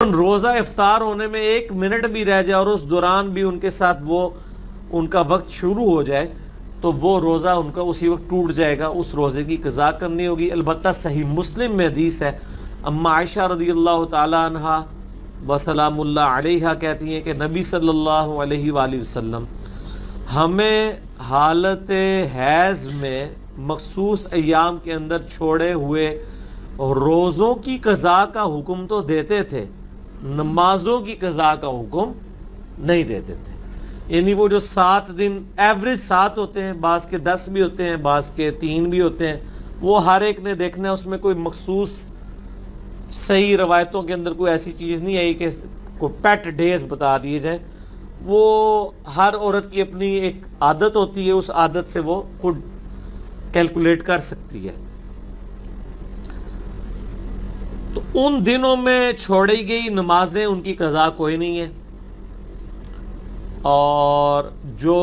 روزہ افطار ہونے میں 1 منٹ بھی رہ جائے اور اس دوران بھی ان کے ساتھ وہ ان کا وقت شروع ہو جائے تو وہ روزہ ان کا اسی وقت ٹوٹ جائے گا، اس روزے کی قضا کرنی ہوگی۔ البتہ صحیح مسلم میں حدیث ہے، اما عائشہ رضی اللہ تعالی عنہا وسلام اللہ علیہا کہتی ہیں کہ نبی صلی اللہ علیہ وآلہ وسلم ہمیں حالت حیض میں مخصوص ایام کے اندر چھوڑے ہوئے روزوں کی قضا کا حکم تو دیتے تھے، نمازوں کی قضا کا حکم نہیں دیتے تھے۔ یعنی وہ جو 7 دن ایوریج 7 ہوتے ہیں، بعض کے 10 بھی ہوتے ہیں، بعض کے 3 بھی ہوتے ہیں، وہ ہر ایک نے دیکھنا ہے، اس میں کوئی مخصوص صحیح روایتوں کے اندر کوئی ایسی چیز نہیں آئی کہ کوئی پیٹ ڈیز بتا دیے جائیں۔ وہ ہر عورت کی اپنی ایک عادت ہوتی ہے، اس عادت سے وہ خود کیلکولیٹ کر سکتی ہے۔ تو ان دنوں میں چھوڑی گئی نمازیں ان کی قضا کوئی نہیں ہے، اور جو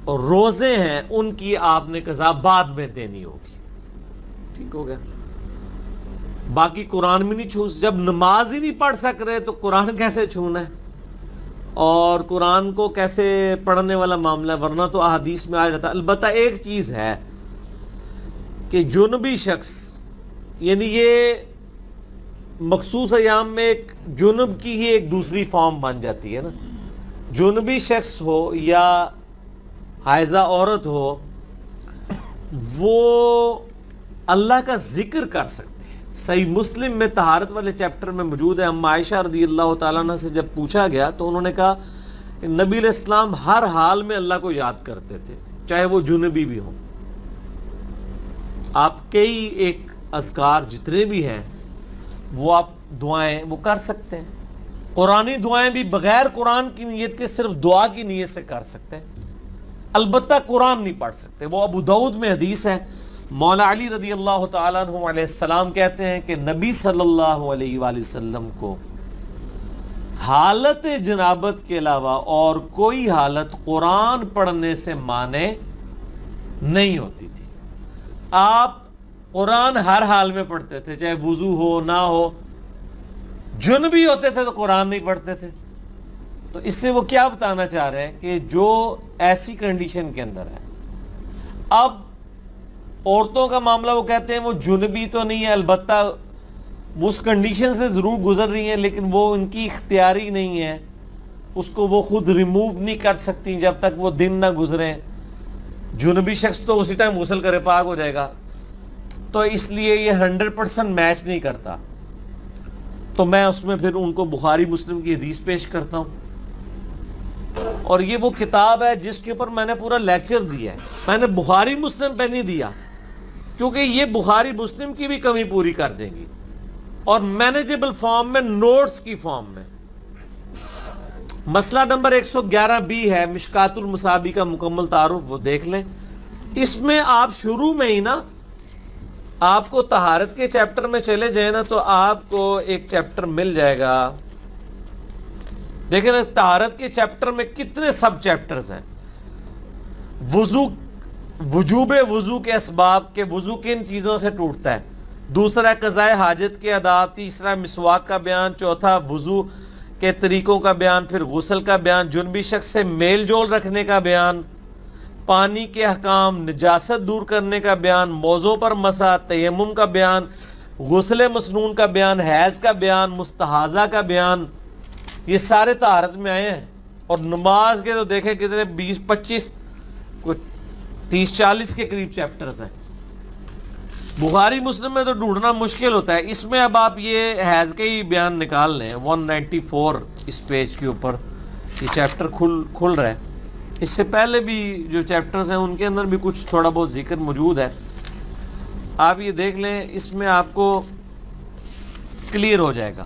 روزے ہیں ان کی آپ نے قضا بعد میں دینی ہوگی۔ ٹھیک ہو گیا؟ باقی قرآن بھی نہیں چھو، جب نماز ہی نہیں پڑھ سک رہے تو قرآن کیسے چھونا ہے، اور قرآن کو کیسے پڑھنے والا معاملہ ہے، ورنہ تو احادیث میں آ جاتا۔ البتہ ایک چیز ہے کہ جنبی شخص، یعنی یہ مخصوص ایام میں ایک جنب کی ہی ایک دوسری فارم بن جاتی ہے نا، جنبی شخص ہو یا حائضہ عورت ہو، وہ اللہ کا ذکر کر سکتے ہیں۔ صحیح مسلم میں طہارت والے چیپٹر میں موجود ہے، اما عائشہ رضی اللہ تعالیٰ عنہ سے جب پوچھا گیا تو انہوں نے کہا کہ نبی علیہ السلام ہر حال میں اللہ کو یاد کرتے تھے، چاہے وہ جنبی بھی ہوں۔ آپ کئی ایک اذکار جتنے بھی ہیں وہ آپ دعائیں وہ کر سکتے ہیں، قرآنی دعائیں بھی بغیر قرآن کی نیت کے صرف دعا کی نیت سے کر سکتے ہیں، البتہ قرآن نہیں پڑھ سکتے۔ وہ ابو داؤد میں حدیث ہے، مولا علی رضی اللہ تعالیٰ عنہ علیہ السلام کہتے ہیں کہ نبی صلی اللہ علیہ وآلہ وسلم کو حالت جنابت کے علاوہ اور کوئی حالت قرآن پڑھنے سے مانے نہیں ہوتی تھی۔ آپ قرآن ہر حال میں پڑھتے تھے، چاہے وضو ہو نہ ہو، جنبی ہوتے تھے تو قرآن نہیں پڑھتے تھے۔ تو اس سے وہ کیا بتانا چاہ رہے ہیں کہ جو ایسی کنڈیشن کے اندر ہے، اب عورتوں کا معاملہ وہ کہتے ہیں وہ جنبی تو نہیں ہے، البتہ وہ اس کنڈیشن سے ضرور گزر رہی ہیں لیکن وہ ان کی اختیاری نہیں ہے، اس کو وہ خود ریموو نہیں کر سکتی جب تک وہ دن نہ گزریں۔ جنبی شخص تو اسی ٹائم غسل کرے پاک ہو جائے گا، تو اس لیے یہ 100% میچ نہیں کرتا، تو میں اس میں پھر ان کو بخاری مسلم کی حدیث پیش کرتا ہوں، اور یہ وہ کتاب ہے جس کے اوپر میں نے پورا لیکچر دیا ہے۔ میں نے بخاری مسلم پہ نہیں دیا کیونکہ یہ بخاری مسلم کی بھی کمی پوری کر دیں گی، اور مینیجبل فارم میں، نوٹس کی فارم میں۔ مسئلہ نمبر 111B ہے مشکات المصابیح کا مکمل تعارف، وہ دیکھ لیں۔ اس میں آپ شروع میں ہی نا، آپ کو طہارت کے چیپٹر میں چلے جائیں نا تو آپ کو ایک چیپٹر مل جائے گا، دیکھیں نا طہارت کے چیپٹر میں کتنے سب چیپٹرز ہیں۔ وضو، وجوب وضو کے اسباب، کہ وضو کن چیزوں سے ٹوٹتا ہے، دوسرا قضاء حاجت کے آداب، تیسرا مسواک کا بیان، چوتھا وضو کے طریقوں کا بیان، پھر غسل کا بیان، جنبی شخص سے میل جول رکھنے کا بیان، پانی کے احکام، نجاست دور کرنے کا بیان، موضوع پر مسح، تیمم کا بیان، غسل مسنون کا بیان، حیض کا بیان، مستحاضہ کا بیان، یہ سارے طہارت میں آئے ہیں۔ اور نماز کے تو دیکھیں کتنے 20-25 30-40 کے قریب چیپٹرز ہیں۔ بخاری مسلم میں تو ڈھونڈنا مشکل ہوتا ہے، اس میں اب آپ یہ حیض کے ہی بیان نکال لیں، 194 اس پیج کے اوپر یہ چیپٹر کھل رہا ہے۔ اس سے پہلے بھی جو چیپٹرز ہیں ان کے اندر بھی کچھ تھوڑا بہت ذکر موجود ہے، آپ یہ دیکھ لیں، اس میں آپ کو کلیئر ہو جائے گا۔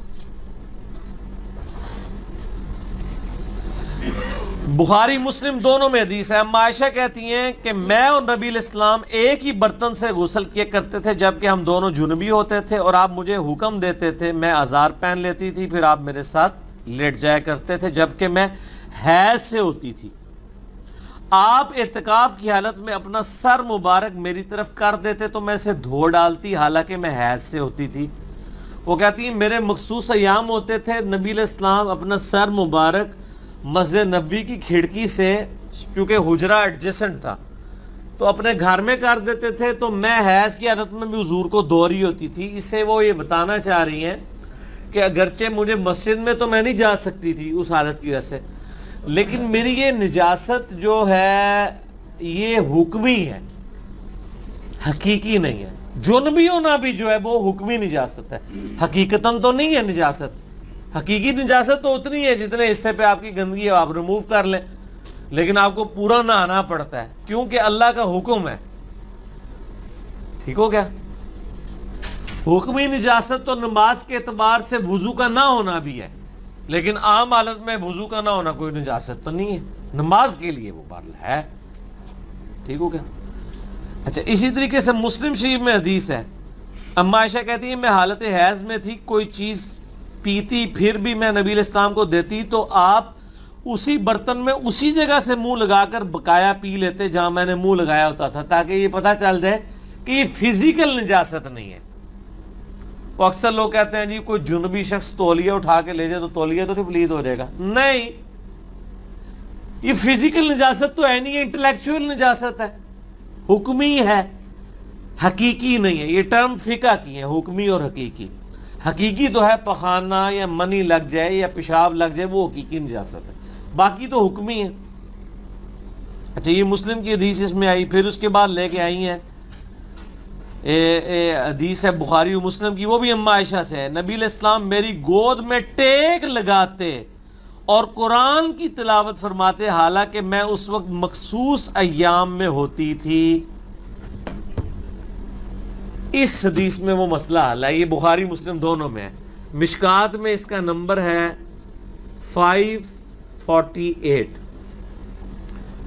بخاری مسلم دونوں میں حدیث ہے، اما عائشہ کہتی ہیں کہ میں اور نبی علیہ السلام ایک ہی برتن سے غسل کیا کرتے تھے جبکہ ہم دونوں جنبی ہوتے تھے، اور آپ مجھے حکم دیتے تھے، میں ازار پہن لیتی تھی، پھر آپ میرے ساتھ لیٹ جایا کرتے تھے جبکہ میں حیض سے ہوتی تھی۔ آپ اعتکاف کی حالت میں اپنا سر مبارک میری طرف کر دیتے تو میں اسے دھو ڈالتی، حالانکہ میں حیض سے ہوتی تھی، وہ کہتی ہیں میرے مخصوص ایام ہوتے تھے، نبی علیہ السلام اپنا سر مبارک مسجد نبی کی کھڑکی سے، چونکہ حجرہ ایڈجسنٹ تھا، تو اپنے گھر میں کر دیتے تھے، تو میں حیض کی حالت میں بھی حضور کو دو رہی ہوتی تھی۔ اس سے وہ یہ بتانا چاہ رہی ہیں کہ اگرچہ مجھے مسجد میں تو میں نہیں جا سکتی تھی اس حالت کی وجہ سے، لیکن میری یہ نجاست جو ہے یہ حکمی ہے، حقیقی نہیں ہے۔ جنبی ہونا بھی جو ہے وہ حکمی نجاست ہے، حقیقتاً تو نہیں ہے نجاست۔ حقیقی نجاست تو اتنی ہے جتنے حصے پہ آپ کی گندگی ہے آپ ریموو کر لیں، لیکن آپ کو پورا نہانا پڑتا ہے کیونکہ اللہ کا حکم ہے۔ ٹھیک ہو گیا؟ حکمی نجاست تو نماز کے اعتبار سے وضو کا نہ ہونا بھی ہے، لیکن عام حالت میں وضو کا نہ ہونا کوئی نجاست تو نہیں ہے، نماز کے لیے وہ بات ہے۔ ٹھیک ہو گیا؟ اچھا، اسی طریقے سے مسلم شریف میں حدیث ہے، اما عائشہ کہتی ہیں میں حالت حیض میں تھی، کوئی چیز پیتی پھر بھی میں نبی علیہ السلام کو دیتی تو آپ اسی برتن میں اسی جگہ سے منہ لگا کر بقایا پی لیتے جہاں میں نے منہ لگایا ہوتا تھا، تاکہ یہ پتہ چل جائے کہ یہ فزیکل نجاست نہیں ہے۔ وہ اکثر لوگ کہتے ہیں جی کوئی جنبی شخص تولیہ اٹھا کے لے جائے تو تولیہ تو نہیں پلید ہو جائے گا، نہیں، یہ فزیکل نجاست تو ہے نہیں، یہ انٹلیکچوئل نجاست ہے، حکمی ہے، حقیقی نہیں ہے۔ یہ ٹرم فقہ کی ہے، حکمی اور حقیقی۔ حقیقی تو ہے پخانہ یا منی لگ جائے یا پیشاب لگ جائے، وہ حقیقی نجاست ہے، باقی تو حکمی ہے۔ اچھا، یہ مسلم کی حدیث اس میں آئی، پھر اس کے بعد لے کے آئی ہیں حدیث ہے بخاری و مسلم کی، وہ بھی اما عائشہ سے ہے، نبی علیہ السلام میری گود میں ٹیک لگاتے اور قرآن کی تلاوت فرماتے، حالانکہ میں اس وقت مخصوص ایام میں ہوتی تھی۔ اس حدیث میں وہ مسئلہ حل ہے، یہ بخاری مسلم دونوں میں ہے۔ مشکات میں اس کا نمبر ہے 548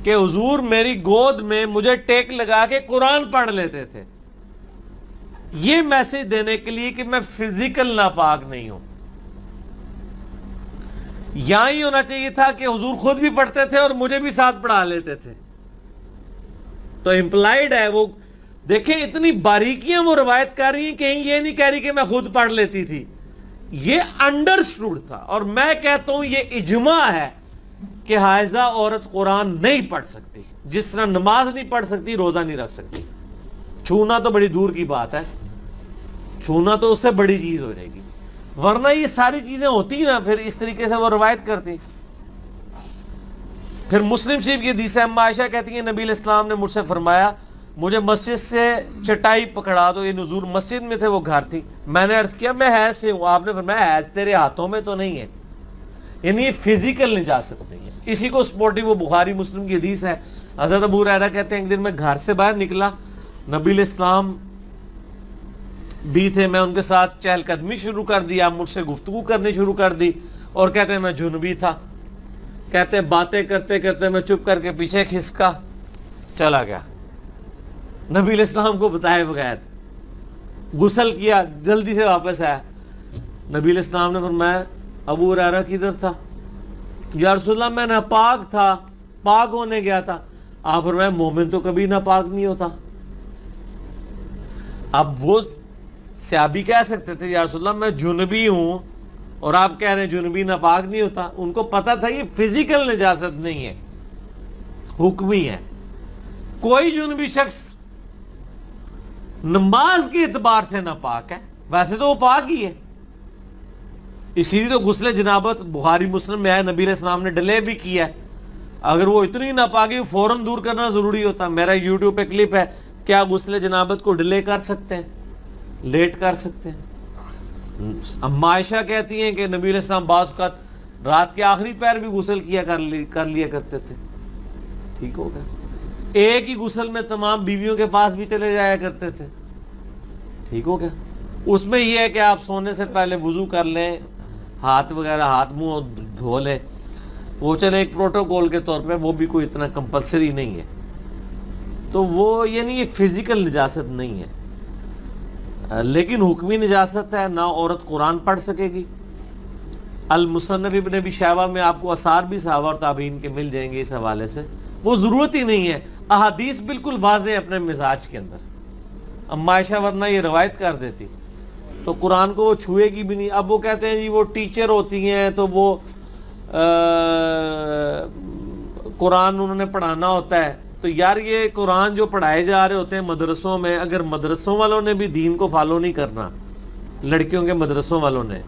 کہ حضور میری گود میں مجھے ٹیک لگا کے قرآن پڑھ لیتے تھے، یہ میسج دینے کے لیے کہ میں فزیکل ناپاک نہیں ہوں۔ یہاں ہی ہونا چاہیے تھا کہ حضور خود بھی پڑھتے تھے اور مجھے بھی ساتھ پڑھا لیتے تھے، تو امپلائیڈ ہے وہ۔ دیکھیں اتنی باریکیاں وہ روایت کر رہی ہیں، کہیں یہ نہیں کہہ رہی کہ میں خود پڑھ لیتی تھی، یہ انڈرسٹوڈ تھا۔ اور میں کہتا ہوں یہ اجماع ہے کہ حائضہ عورت قرآن نہیں پڑھ سکتی، جس طرح نماز نہیں پڑھ سکتی، روزہ نہیں رکھ سکتی۔ چھونا تو بڑی دور کی بات ہے، چھونا تو اس سے بڑی چیز ہو جائے گی، ورنہ یہ ساری چیزیں ہوتی نا پھر اس طریقے سے وہ روایت کرتی۔ پھر مسلم شریف کی حدیث ہے، اما عائشہ کہتی ہیں نبی علیہ السلام نے مجھ سے فرمایا مجھے مسجد سے چٹائی پکڑا دو، یہ حضور مسجد میں تھے، وہ گھر تھی، میں نے عرض کیا میں حیض سے ہوں، آپ نے فرمایا حیض تیرے ہاتھوں میں تو نہیں ہے، یعنی یہ فزیکل نجاست نہیں ہے۔ اسی کو سپورٹنگ وہ بخاری مسلم کی حدیث ہے، حضرت ابو ہریرہ کہتے ہیں ایک دن میں گھر سے باہر نکلا، نبی علیہ السلام بھی تھے، میں ان کے ساتھ چہل قدمی شروع کر دی، آپ مجھ سے گفتگو کرنی شروع کر دی، اور کہتے ہیں میں جنبی تھا، کہتے ہیں باتیں کرتے کرتے میں چپ کر کے پیچھے کھسکا چلا گیا، نبی علیہ السلام کو بتائے بغیر غسل کیا، جلدی سے واپس آیا، نبی علیہ السلام نے فرمایا ابو ہریرہ کدھر تھا؟ یا رسول اللہ میں ناپاک تھا، پاک ہونے گیا تھا۔ آپ فرمایا مومن تو کبھی ناپاک نہیں ہوتا۔ اب وہ صحابی کہہ سکتے تھے یا رسول اللہ میں جنبی ہوں، اور آپ کہہ رہے ہیں جنبی ناپاک نہیں ہوتا، ان کو پتا تھا یہ فزیکل نجاست نہیں ہے، حکمی ہے۔ کوئی جنبی شخص نماز کے اعتبار سے ناپاک ہے، ویسے تو وہ پاک ہی ہے، اسی لیے تو غسل جنابت بخاری مسلم میں ہے، نبی علیہ السلام نے ڈیلے بھی کیا ہے، اگر وہ اتنی ناپاکی فوراً دور کرنا ضروری ہوتا۔ میرا یوٹیوب پہ کلپ ہے، کیا غسل جنابت کو ڈیلے کر سکتے ہیں، لیٹ کر سکتے ہیں؟ اما عائشہ کہتی ہیں کہ نبی علیہ السلام بعض اوقات رات کے آخری پہر بھی غسل کیا کر لیا کرتے تھے۔ ٹھیک ہو گیا؟ ایک ہی غسل میں تمام بیویوں کے پاس بھی چلے جایا کرتے تھے۔ ٹھیک ہو گیا؟ اس میں یہ ہے کہ آپ سونے سے پہلے وضو کر لیں، ہاتھ وغیرہ ہاتھ منہ دھو لیں، وہ چلے ایک پروٹوکول کے طور پہ، وہ بھی کوئی اتنا کمپلسری نہیں ہے، تو وہ یعنی یہ فزیکل نجاست نہیں ہے، لیکن حکمی نجاست ہے۔ نہ عورت قرآن پڑھ سکے گی۔ المصنف ابن ابی شیبہ میں آپ کو آثار بھی صحابہ اور تابعین کے مل جائیں گے اس حوالے سے، وہ ضرورت ہی نہیں ہے، احادیث بالکل واضح اپنے مزاج کے اندر، اما عائشہ ورنہ یہ روایت کر دیتی تو قرآن کو وہ چھوئے گی بھی نہیں. اب وہ کہتے ہیں جی وہ ٹیچر ہوتی ہیں تو وہ قرآن انہوں نے پڑھانا ہوتا ہے. تو یار یہ قرآن جو پڑھائے جا رہے ہوتے ہیں مدرسوں میں, اگر مدرسوں والوں نے بھی دین کو فالو نہیں کرنا, لڑکیوں کے مدرسوں والوں نے,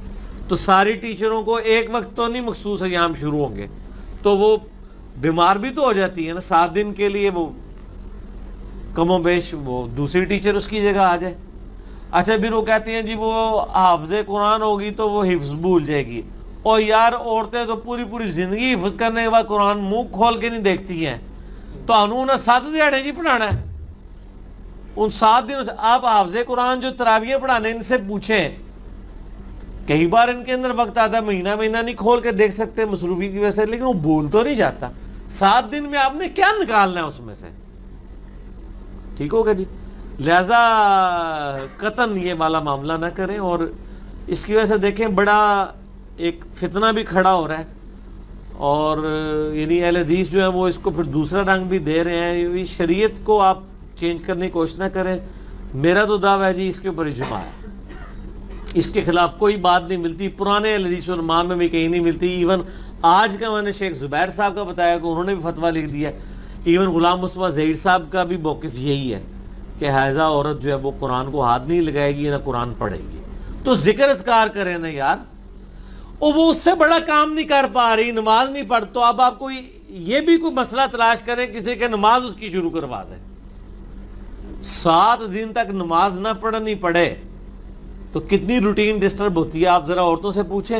تو ساری ٹیچروں کو ایک وقت تو نہیں مخصوص ایام شروع ہوں گے, تو وہ بیمار بھی تو ہو جاتی ہے نا 7 دن کے لیے, وہ کم و بیش وہ دوسری ٹیچر اس کی جگہ آ جائے. اچھا پھر وہ کہتے ہیں جی وہ حافظ قرآن ہوگی تو وہ حفظ بھول جائے گی. اور یار عورتیں تو پوری پوری زندگی حفظ کرنے کے بعد قرآن منہ کھول کے نہیں دیکھتی ہیں, تو انہوں نے 7 دیہڑے جی پڑھانا ہے ان 7 دنوں سے. آپ حافظ قرآن جو تراویح پڑھانے ان سے پوچھیں, کئی بار ان کے اندر وقت آتا ہے مہینہ نہیں کھول کے دیکھ سکتے مصروفی کی وجہ سے, لیکن وہ بول تو نہیں جاتا. 7 دن میں آپ نے کیا نکالنا ہے اس میں سے؟ ٹھیک ہوگا جی. لہذا قطعاً یہ والا معاملہ نہ کریں. اور اس کی وجہ سے دیکھیں بڑا ایک فتنہ بھی کھڑا ہو رہا ہے, اور یعنی اہل حدیث جو ہے وہ اس کو پھر دوسرا رنگ بھی دے رہے ہیں. یہ شریعت کو آپ چینج کرنے کی کوشش نہ کریں. میرا تو دعویٰ ہے جی اس کے اوپر اجماع ہے, اس کے خلاف کوئی بات نہیں ملتی. پرانے اہل حدیث علماء میں بھی کہیں نہیں ملتی. ایون آج کا میں نے شیخ زبیر صاحب کا بتایا کہ انہوں نے بھی فتویٰ لکھ دیا. ایون غلام مصطفیٰ ظہیر صاحب کا بھی موقف یہی ہے کہ حائضہ عورت جو ہے وہ قرآن کو ہاتھ نہیں لگائے گی نہ قرآن پڑھے گی. تو ذکر اذکار کریں نا یار, اور وہ اس سے بڑا کام نہیں کر پا رہی, نماز نہیں پڑھ, تو اب آپ کوئی یہ بھی کوئی مسئلہ تلاش کریں کسی کے نماز اس کی شروع کروا دیں. 7 دن تک نماز نہ پڑھنی پڑے تو کتنی روٹین ڈسٹرب ہوتی ہے, آپ ذرا عورتوں سے پوچھیں.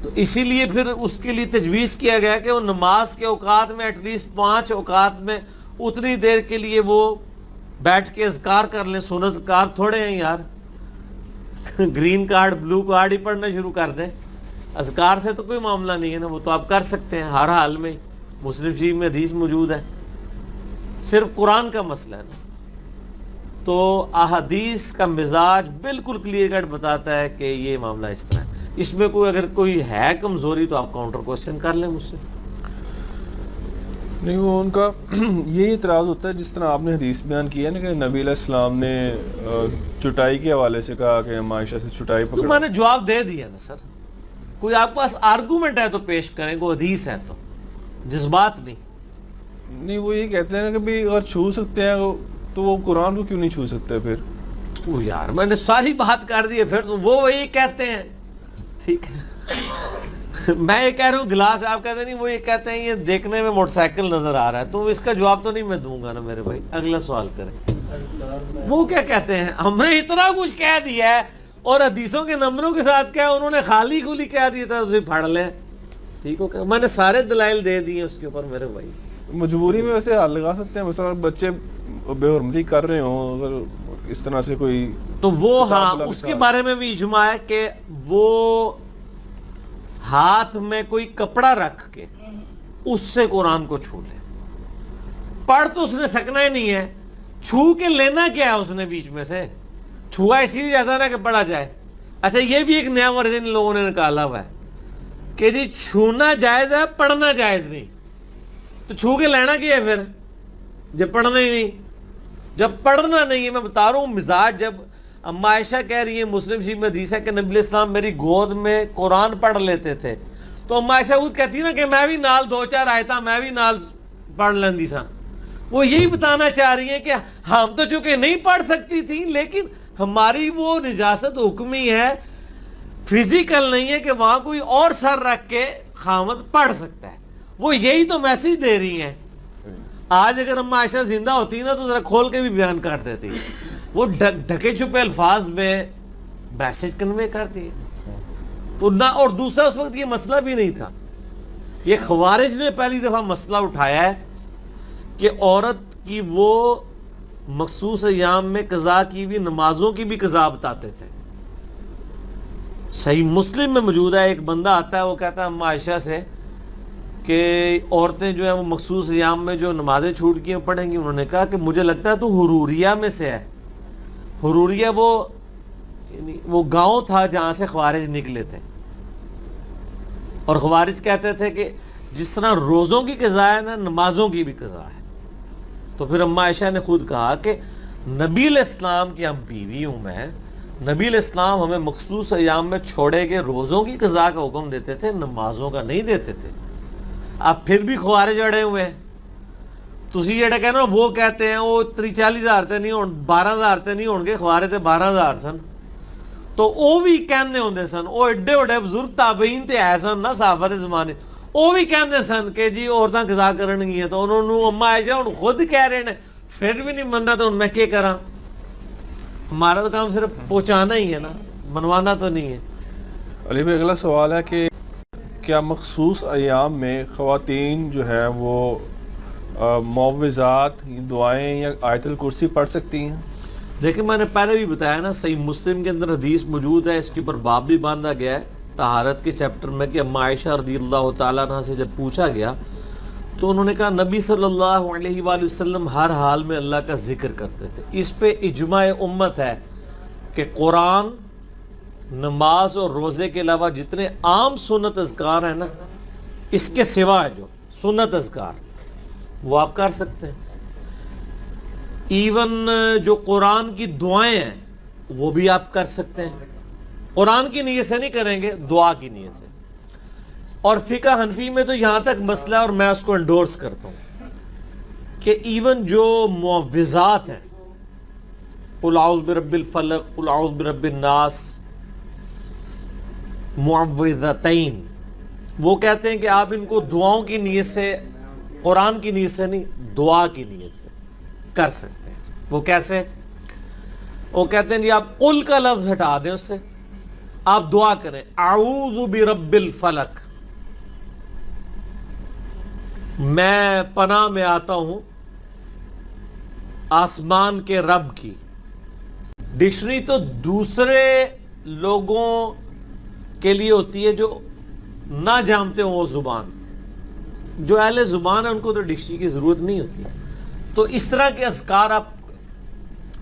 تو اسی لیے پھر اس کے لیے تجویز کیا گیا کہ وہ نماز کے اوقات میں ایٹ لیسٹ 5 اوقات میں اتنی دیر کے لیے وہ بیٹھ کے اذکار کر لیں. سنت اذکار تھوڑے ہیں یار, گرین کارڈ بلو کارڈ ہی پڑھنا شروع کر دیں. اذکار سے تو کوئی معاملہ نہیں ہے نا, وہ تو آپ کر سکتے ہیں ہر حال میں. مسلم شریف میں حدیث موجود ہے, صرف قرآن کا مسئلہ ہے نا. تو احادیث کا مزاج بالکل کلیئر کٹ بتاتا ہے کہ یہ معاملہ اس طرح ہے. اس میں کوئی اگر کوئی ہے کمزوری تو آپ کاؤنٹر کوسچن کر لیں مجھ سے. نہیں وہ ان کا یہی اعتراض ہوتا ہے جس طرح آپ نے حدیث بیان کیا ہے نا کہ نبی علیہ السلام نے چٹائی کے حوالے سے کہا کہ عائشہ سے چٹائی پکڑا. تو میں نے جواب دے دیا نا سر. کوئی آپ کے پاس آرگومنٹ ہے تو پیش کریں, کوئی حدیث ہے تو, جذبات نہیں. نہیں وہ یہ کہتے ہیں نا کہ بھی اگر چھو سکتے ہیں تو وہ قرآن کو کیوں نہیں چھو سکتے پھر؟ وہ یار میں نے ساری بات کر دی ہے, پھر تو وہ وہی کہتے ہیں. ٹھیک ہے میں یہ کہہ رہا ہوں گلاس, آپ کہتے ہیں نہیں, وہ یہ کہتے ہیں یہ دیکھنے میں موٹر سائیکل نظر آ رہا ہے. تو اس کا جواب تو نہیں میں دوں گا نا میرے بھائی, اگلا سوال کریں. وہ کیا کہتے ہیں ہم نے اتنا کچھ کہہ دیا ہے اور حدیثوں کے نمبروں کے ساتھ کیا انہوں نے خالی کھلی کہہ دیا تھا اسے پڑھ لیں. ٹھیک ہو کہ میں نے سارے دلائل دے دیے اس کے اوپر میرے بھائی. مجبوری میں ویسے حل لگا سکتے ہیں, مثلا بچے بے حرمتی کر رہے ہوں اگر اس طرح سے کوئی, تو وہ ہاں اس کے بارے میں بھی اجماع ہے کہ وہ ہاتھ میں کوئی کپڑا رکھ کے اس سے قرآن کو چھو لے. پڑھ تو اس نے سکنا ہی نہیں ہے, چھو کے لینا کیا ہے اس نے بیچ میں سے؟ چھوا اسی لیے جاتا نا کہ پڑھا جائے. اچھا یہ بھی ایک نیا ورژن لوگوں نے نکالا ہوا ہے کہ جی چھونا جائز ہے پڑھنا جائز نہیں. تو چھو کے لینا کیا ہے پھر جب پڑھنا ہی نہیں؟ جب پڑھنا نہیں ہے, میں بتا رہا ہوں مزاج. جب اما عائشہ کہہ رہی ہے مسلم شریف میں حدیث ہے کہ نبی علیہ السلام میری گود میں قرآن پڑھ لیتے تھے, تو اما عائشہ خود کہتی نا کہ میں بھی نال 2-4 آیتاں میں بھی نال پڑھ لیندی سا. وہ یہی بتانا چاہ رہی ہیں کہ ہم تو چونکہ نہیں پڑھ سکتی تھی, لیکن ہماری وہ نجاست حکمی ہے, فزیکل نہیں ہے کہ وہاں کوئی اور سر رکھ کے خامد پڑھ سکتا ہے. وہ یہی تو میسج دے رہی ہیں. آج اگر اما عائشہ زندہ ہوتی نا تو ذرا کھول کے بھی بیان کر دیتی. وہ ڈھکے چھپے الفاظ میں میسج کنوے کرتی ہے. اور دوسرا اس وقت یہ مسئلہ بھی نہیں تھا, یہ خوارج نے پہلی دفعہ مسئلہ اٹھایا ہے کہ عورت کی وہ مخصوص ایام میں قضا کی بھی نمازوں کی بھی قضا بتاتے تھے. صحیح مسلم میں موجود ہے, ایک بندہ آتا ہے وہ کہتا ہے اما عائشہ سے کہ عورتیں جو ہیں وہ مخصوص ایام میں جو نمازیں چھوٹ کی ہیں پڑھیں گی. انہوں نے کہا کہ مجھے لگتا ہے تو حروریہ میں سے ہے. حروریہ وہ گاؤں تھا جہاں سے خوارج نکلے تھے, اور خوارج کہتے تھے کہ جس طرح روزوں کی قضا ہے نا نمازوں کی بھی قضا ہے. تو پھر اما عائشہ نے خود کہا کہ نبی علیہ السلام کی ہم بیوی ہوں میں, نبی علیہ السلام ہمیں مخصوص ایام میں چھوڑے کے روزوں کی قضا کا حکم دیتے تھے، نمازوں کا نہیں دیتے تھے. اب پھر بھی خوارج اڑے ہوئے ہیں. تسی جڑے کہنا وہ کہتے ہیں وہ 40,000 تے نہیں 12,000 تے نہیں ہون گے، خوارے تے 12,000 سن. تو وہ بھی کہنے ہوندے سن، وہ ایڈے ایڈے بزرگ تابعین تے آئے سن نا صحابہ دے زمانے، وہ بھی کہندے سن کہ جی عورتاں قضا کرن گیاں. تو انہوں نے اما عائشہ ہن خود کہہ رہے ہیں پھر بھی نہیں مننا، تو میں کیا کراں؟ ہمارا تو کام صرف پہنچانا ہی ہے نا، منوانا تو نہیں ہے. علی بھائی اگلا سوال ہے کہ کیا مخصوص ایام میں خواتین جو ہے وہ معوذات، دعائیں یا آیت الکرسی پڑھ سکتی ہیں؟ لیکن میں نے پہلے بھی بتایا نا، صحیح مسلم کے اندر حدیث موجود ہے، اس کے اوپر باب بھی باندھا گیا ہے طہارت کے چیپٹر میں، کہ اما عائشہ رضی اللہ تعالیٰ عنہ سے جب پوچھا گیا تو انہوں نے کہا نبی صلی اللہ علیہ وآلہ وسلم ہر حال میں اللہ کا ذکر کرتے تھے. اس پہ اجماع امت ہے کہ قرآن، نماز اور روزے کے علاوہ جتنے عام سنت اذکار ہیں نا، اس کے سوا جو سنت اذکار وہ آپ کر سکتے ہیں. ایون جو قرآن کی دعائیں ہیں وہ بھی آپ کر سکتے ہیں. قرآن کی نیت سے نہیں کریں گے، دعا کی نیت سے. اور فقہ حنفی میں تو یہاں تک مسئلہ ہے، اور میں اس کو انڈورس کرتا ہوں، کہ ایون جو معوذات ہیں، قل اعوذ برب الفلق، قل اعوذ برب الناس، معوذتین، وہ کہتے ہیں کہ آپ ان کو دعاؤں کی نیت سے، قرآن کی نیت سے نہیں، دعا کی نیت سے کر سکتے ہیں. وہ کیسے؟ وہ کہتے ہیں جی آپ قل کا لفظ ہٹا دیں، اس سے آپ دعا کریں اعوذ برب الفلق، میں پناہ میں آتا ہوں آسمان کے رب کی. ڈکشنری تو دوسرے لوگوں کے لیے ہوتی ہے جو نہ جانتے ہوں وہ زبان، جو اہل زبان ہے ان کو تو ڈکشنری کی ضرورت نہیں ہوتی. تو اس طرح کے اذکار آپ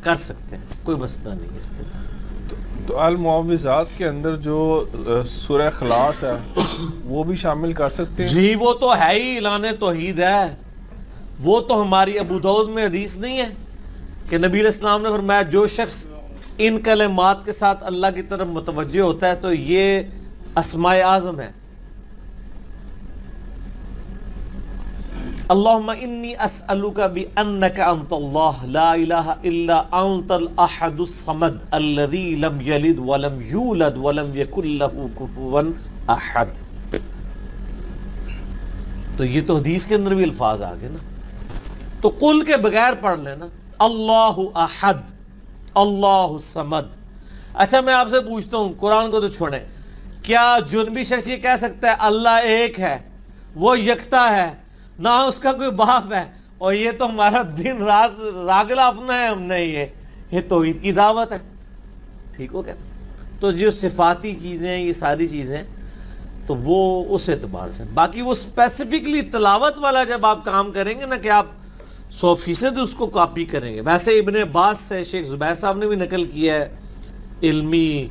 کر سکتے ہیں، کوئی مسئلہ نہیں ہے اس کے اندر. تو المعوذات کے اندر جو سورہ اخلاص ہے وہ بھی شامل کر سکتے ہیں؟ جی وہ تو ہے ہی اعلان توحید ہے. وہ تو ہماری ابو داؤد میں حدیث نہیں ہے کہ نبی علیہ السلام نے فرمایا جو شخص ان کلمات کے ساتھ اللہ کی طرف متوجہ ہوتا ہے تو یہ اسماء اعظم ہے. اللہم انی اسألک بانک انت اللہ لا الہ الا انت الاحد الصمد الذی لم یلد ولم یولد ولم یکن لہ کفوا احد. تو یہ تو حدیث کے اندر بھی الفاظ آ گئے نا. تو قل کے بغیر پڑھ لینا اللہ احد اللہ الصمد. اچھا میں آپ سے پوچھتا ہوں، قرآن کو تو چھوڑیں، کیا جنبی شخص یہ کہہ سکتا ہے اللہ ایک ہے، وہ یکتا ہے، نہ اس کا کوئی باپ ہے، اور یہ تو ہمارا دن رات راگلا اپنا ہے، ہم نے یہ توحید کی دعوت ہے؟ ٹھیک ہو گیا. تو جو صفاتی چیزیں یہ ساری چیزیں تو وہ اس اعتبار سے. باقی وہ اسپیسیفکلی تلاوت والا جب آپ کام کریں گے نا کہ آپ 100% اس کو کاپی کریں گے. ویسے ابن عباس سے شیخ زبیر صاحب نے بھی نقل کیا ہے علمی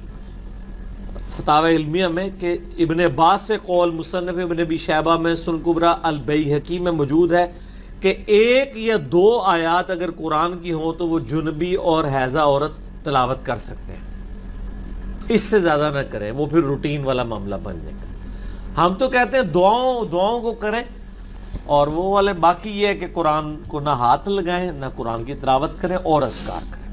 فتاوی علمیہ میں کہ ابن عباس سے قول مصنف ابن ابی شیبہ میں سنن کبریٰ البیہقی میں موجود ہے کہ 1 یا 2 آیات اگر قرآن کی ہوں تو وہ جنبی اور حیضہ عورت تلاوت کر سکتے ہیں. اس سے زیادہ نہ کریں، وہ پھر روٹین والا معاملہ بن جائے گا. ہم تو کہتے ہیں دعاؤں کو کریں، اور وہ والے باقی یہ ہے کہ قرآن کو نہ ہاتھ لگائیں، نہ قرآن کی تلاوت کریں اور اذکار کریں.